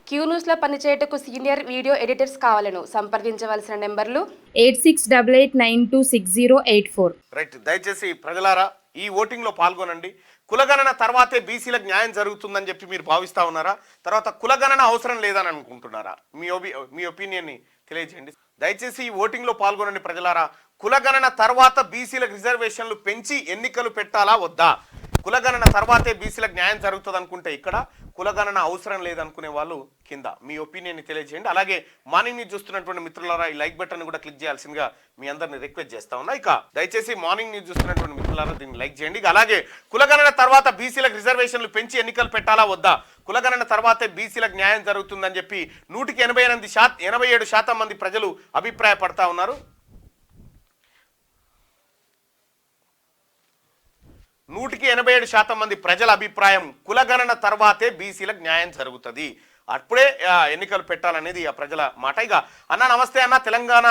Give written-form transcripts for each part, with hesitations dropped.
Queue న్యూస్లో పనిచేయటకు senior video editors కావాలను సంప్రదించవలసిన నెంబర్లు 8688960884. రైట్. దయచేసి ప్రజలారా ఈ ఓటింగ్ లో పాల్గొనండి. కులగణన తర్వాతే బీసీలకు న్యాయం జరుగుతుందని చెప్పి మీరు భావిస్తా ఉన్నారా? తర్వాత కులగణన అవసరం లేదని అనుకుంటున్నారా? మీ ఒపీనియన్ని తెలియజేయండి. దయచేసి ఈ ఓటింగ్ లో పాల్గొనండి ప్రజలారా. కులగణన తర్వాత బీసీలకు రిజర్వేషన్లు పెంచి ఎన్నికలు పెట్టాలా వద్దా? కులగణన తర్వాతే బీసీలకు న్యాయం జరుగుతుంది అనుకుంటే ఇక్కడ, కులగణన అవసరం లేదనుకునే వాళ్ళు కింద మీ ఒపీనియన్ని తెలియజేయండి. అలాగే మార్నింగ్ న్యూస్ చూస్తున్నటువంటి మిత్రులారా ఈ లైక్ బటన్ కూడా క్లిక్ చేయాల్సిందిగా మీ అందరిని రిక్వెస్ట్ చేస్తా ఉన్నా. ఇక దయచేసి మార్నింగ్ న్యూస్ చూస్తున్నటువంటి మిత్రులారా దీన్ని లైక్ చేయండి. అలాగే కులగణన తర్వాత బీసీలకు రిజర్వేషన్లు పెంచి ఎన్నికలు పెట్టాలా వద్దా? కులగణన తర్వాతే బీసీలకు న్యాయం జరుగుతుందని చెప్పి 87% మంది ప్రజలు అభిప్రాయపడతా ఉన్నారు. 87% మంది ప్రజల అభిప్రాయం కులగణన తర్వాతే బీసీలకు న్యాయం జరుగుతుంది, అప్పుడే ఎన్నికలు పెట్టాలనేది ఆ ప్రజల మాట. ఇక అన్న నమస్తే అన్న, తెలంగాణ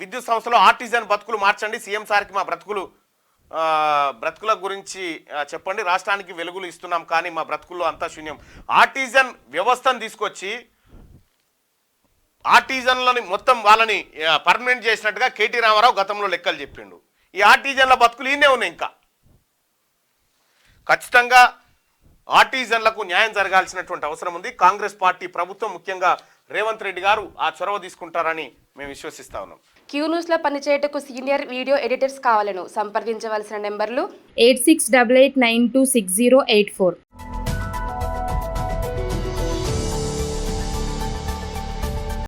విద్యుత్ సంస్థలో ఆర్టిజన్ బతుకులు మార్చండి, సీఎం సార్కి మా బ్రతుకుల గురించి చెప్పండి, రాష్ట్రానికి వెలుగులు ఇస్తున్నాం కానీ మా బ్రతుకుల్లో అంతా శూన్యం. ఆర్టిజన్ వ్యవస్థను తీసుకొచ్చి ఆర్టిజన్లని మొత్తం వాళ్ళని పర్మనెంట్ చేసినట్టుగా కేటీ రామారావు గతంలో లెక్కలు చెప్పిండు. ఈ ఆర్టిజన్ల బతుకులు ఈయనే ఉన్నాయి. ఇంకా ఖచ్చితంగా ఆర్టిజన్లకు న్యాయం జరగాల్సినటువంటి అవసరం ఉంది. కాంగ్రెస్ పార్టీ ప్రభుత్వం ముఖ్యంగా రేవంత్ రెడ్డి గారు ఆ చొరవ తీసుకుంటారని మేము విశ్వసిస్తా ఉన్నాం. క్యూ న్యూస్లో పనిచేయటకు సీనియర్ వీడియో ఎడిటర్స్ కావాలను సంప్రదించవలసిన నెంబర్లు 8688960884.